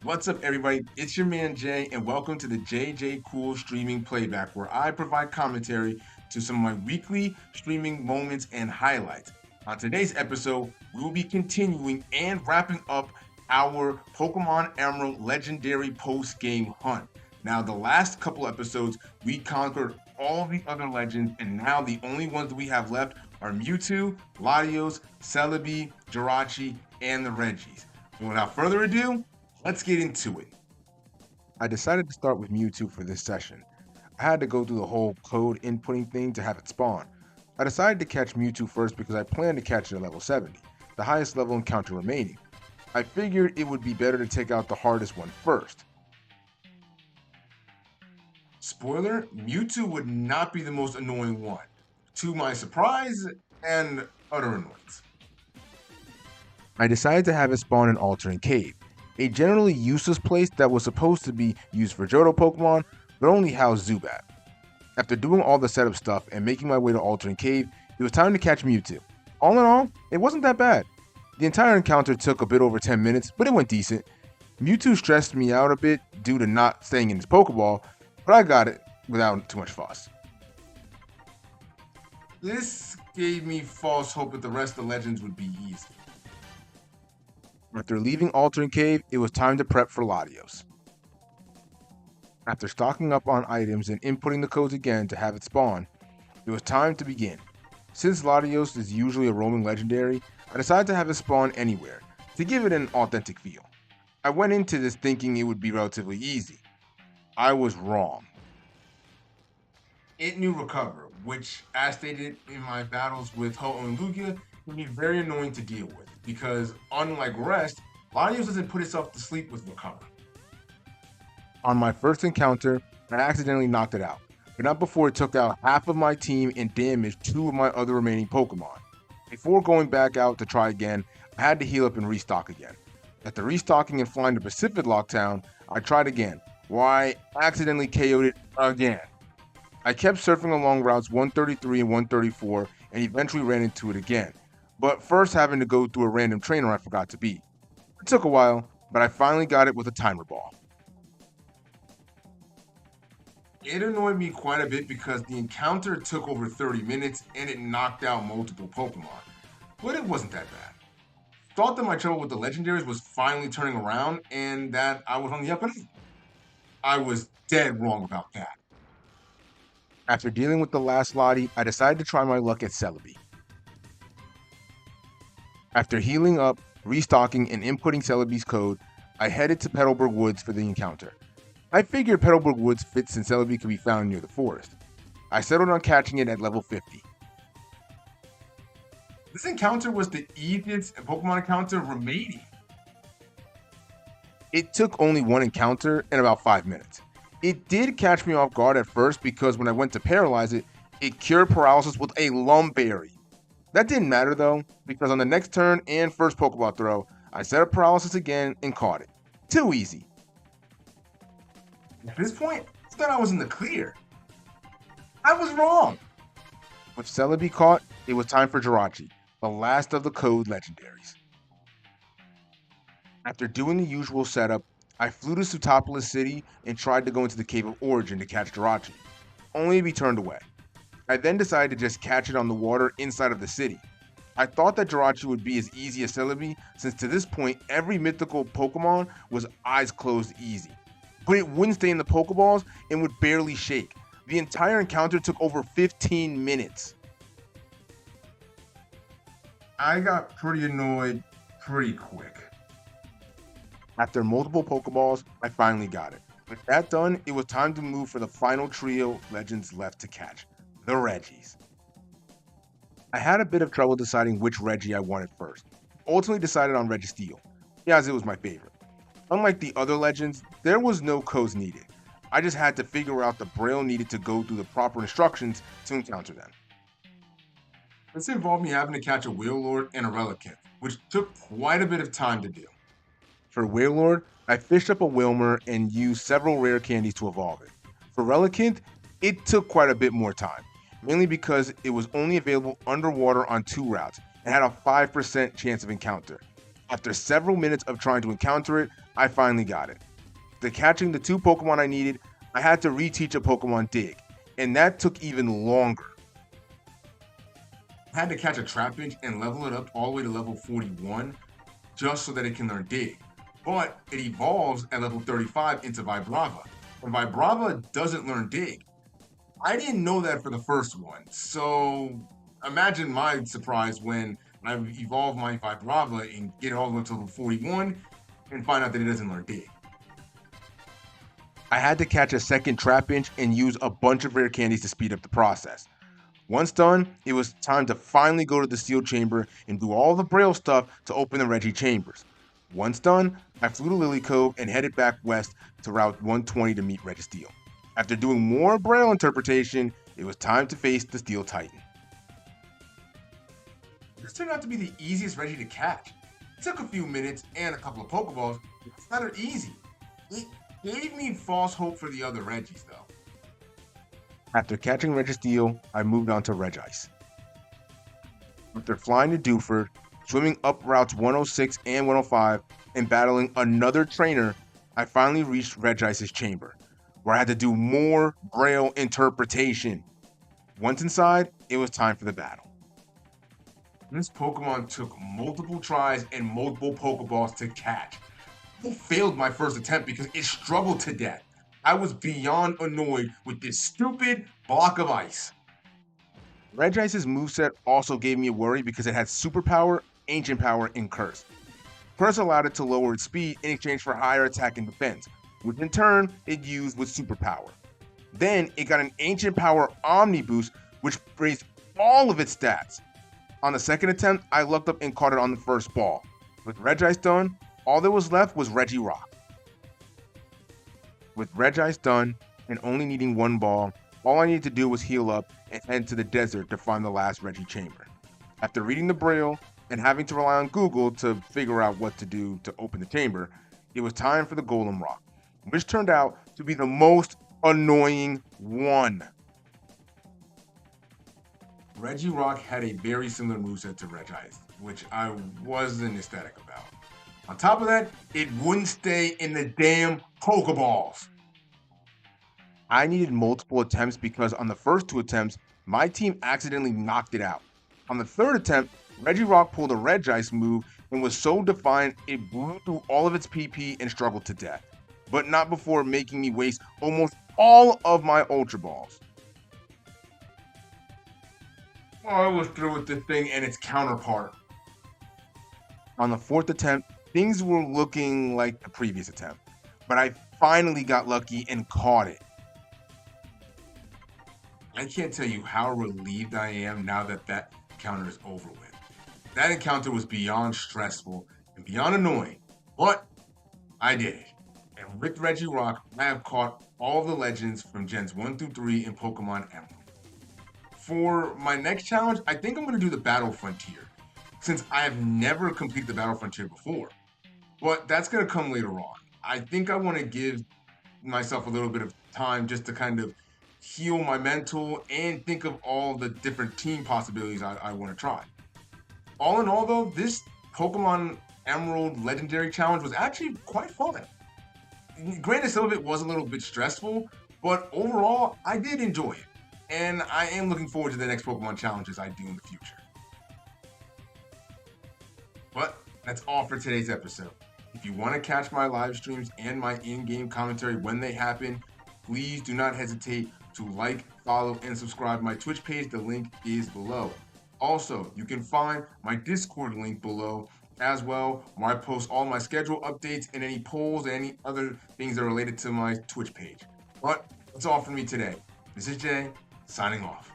What's up, everybody? It's your man Jay, and welcome to the JayJayCool streaming playback, where I provide commentary to some of my weekly streaming moments and highlights. On today's episode, we will be continuing and wrapping up our Pokemon Emerald Legendary post game hunt. Now, the last couple episodes, we conquered all the other legends, and now the only ones that we have left are Mewtwo, Latios, Celebi, Jirachi, and the Regis. And without further ado, let's get into it. I decided to start with Mewtwo for this session. I had to go through the whole code inputting thing to have it spawn. I decided to catch Mewtwo first because I planned to catch it at level 70, the highest level encounter remaining. I figured it would be better to take out the hardest one first. Spoiler, Mewtwo would not be the most annoying one, to my surprise and utter annoyance. I decided to have it spawn in Alternate Cave, a generally useless place that was supposed to be used for Johto Pokemon, but only housed Zubat. After doing all the setup stuff and making my way to Alternate Cave, it was time to catch Mewtwo. All in all, it wasn't that bad. The entire encounter took a bit over 10 minutes, but it went decent. Mewtwo stressed me out a bit due to not staying in his Pokeball, but I got it without too much fuss. This gave me false hope that the rest of the legends would be easy. After leaving Alternate Cave, it was time to prep for Latios. After stocking up on items and inputting the codes again to have it spawn, it was time to begin. Since Latios is usually a roaming legendary, I decided to have it spawn anywhere, to give it an authentic feel. I went into this thinking it would be relatively easy. I was wrong. It knew Recover, which, as stated in my battles with Ho and Lugia, can be very annoying to deal with, because unlike Rest, Latios doesn't put itself to sleep with Recover. On my first encounter, I accidentally knocked it out, but not before it took out half of my team and damaged two of my other remaining Pokemon. Before going back out to try again, I had to heal up and restock again. After restocking and flying to Pacific Locktown, I tried again, where I accidentally KO'd it again. I kept surfing along routes 133 and 134 and eventually ran into it again, but first having to go through a random trainer I forgot to beat. It took a while, but I finally got it with a timer ball. It annoyed me quite a bit because the encounter took over 30 minutes and it knocked out multiple Pokemon, but it wasn't that bad. Thought that my trouble with the legendaries was finally turning around and that I was on the up and up. I was dead wrong about that. After dealing with the last Lottie, I decided to try my luck at Celebi. After healing up, restocking, and inputting Celebi's code, I headed to Petalburg Woods for the encounter. I figured Petalburg Woods fits since Celebi could be found near the forest. I settled on catching it at level 50. This encounter was the easiest Pokemon encounter remaining. It took only one encounter and about 5 minutes. It did catch me off guard at first because when I went to paralyze it, it cured paralysis with a Lumberry. That didn't matter though, because on the next turn and first Pokeball throw, I set up paralysis again and caught it. Too easy. At this point, I thought I was in the clear. I was wrong. With Celebi caught, it was time for Jirachi, the last of the code legendaries. After doing the usual setup, I flew to Sootopolis City and tried to go into the Cave of Origin to catch Jirachi, only to be turned away. I then decided to just catch it on the water inside of the city. I thought that Jirachi would be as easy as Celebi, since to this point every mythical Pokemon was eyes closed easy. But it wouldn't stay in the Pokeballs and would barely shake. The entire encounter took over 15 minutes. I got pretty annoyed pretty quick. After multiple Pokeballs, I finally got it. With that done, it was time to move for the final trio legends left to catch, the Regis. I had a bit of trouble deciding which Reggie I wanted first. Ultimately decided on Registeel, as it was my favorite. Unlike the other legends, there was no codes needed. I just had to figure out the braille needed to go through the proper instructions to encounter them. This involved me having to catch a Wailord and a Relicanth, which took quite a bit of time to do. For Wailord, I fished up a Wilmer and used several rare candies to evolve it. For Relicanth, it took quite a bit more time, mainly because it was only available underwater on 2 routes and had a 5% chance of encounter. After several minutes of trying to encounter it, I finally got it. After catching the 2 Pokemon I needed, I had to reteach a Pokemon Dig, and that took even longer. I had to catch a Trapinch and level it up all the way to level 41 just so that it can learn Dig. But it evolves at level 35 into Vibrava, and Vibrava doesn't learn Dig. I didn't know that for the first one, so imagine my surprise when I evolve my Vibrava and get it all the way to level 41 and find out that it doesn't learn Dig. I had to catch a second Trapinch and use a bunch of rare candies to speed up the process. Once done, it was time to finally go to the Steel Chamber and do all the Braille stuff to open the Reggie Chambers. Once done, I flew to Lily Cove and headed back west to Route 120 to meet Registeel. After doing more Braille interpretation, it was time to face the Steel Titan. This turned out to be the easiest Reggie to catch. It took a few minutes and a couple of Pokeballs, but it's not easy. It gave me false hope for the other Reggies though. After catching Registeel, I moved on to Regice. After flying to Dewford, swimming up routes 106 and 105, and battling another trainer, I finally reached Regice's chamber, where I had to do more Braille interpretation. Once inside, it was time for the battle. This Pokemon took multiple tries and multiple Pokeballs to catch. I failed my first attempt because it struggled to death. I was beyond annoyed with this stupid block of ice. Regice's moveset also gave me a worry because it had Superpower, Ancient Power, and Curse. Curse allowed it to lower its speed in exchange for higher attack and defense, which in turn it used with Superpower. Then it got an Ancient Power Omni Boost, which raised all of its stats. On the second attempt, I lucked up and caught it on the first ball. With Regice done, all that was left was Regirock. With Regice done and only needing 1 ball, all I needed to do was heal up and head to the desert to find the last Reggie chamber. After reading the Braille and having to rely on Google to figure out what to do to open the chamber, it was time for the Golem Rock, which turned out to be the most annoying one. Regirock had a very similar moveset to Regice, which I wasn't ecstatic about. On top of that, it wouldn't stay in the damn Pokeballs. I needed multiple attempts because on the first 2 attempts, my team accidentally knocked it out. On the third attempt, Regirock pulled a Regice move and was so defiant it blew through all of its PP and struggled to death, but not before making me waste almost all of my Ultra Balls. I was through with this thing and its counterpart. On the 4th attempt, things were looking like the previous attempt, but I finally got lucky and caught it. I can't tell you how relieved I am now that that encounter is over with. That encounter was beyond stressful and beyond annoying, but I did it. And with Regirock, I have caught all the legends from Gens 1 through 3 in Pokémon Emerald. For my next challenge, I think I'm going to do the Battle Frontier, since I have never completed the Battle Frontier before. But that's going to come later on. I think I want to give myself a little bit of time just to kind of heal my mental and think of all the different team possibilities I want to try. All in all though, this Pokemon Emerald Legendary Challenge was actually quite fun. Granted, some of it was a little bit stressful, but overall, I did enjoy it. And I am looking forward to the next Pokemon challenges I do in the future. But that's all for today's episode. If you want to catch my live streams and my in-game commentary when they happen, please do not hesitate to like, follow, and subscribe to my Twitch page. The link is below. Also, you can find my Discord link below as well, where I post all my schedule updates and any polls and any other things that are related to my Twitch page. But that's all from me today. This is Jay, signing off.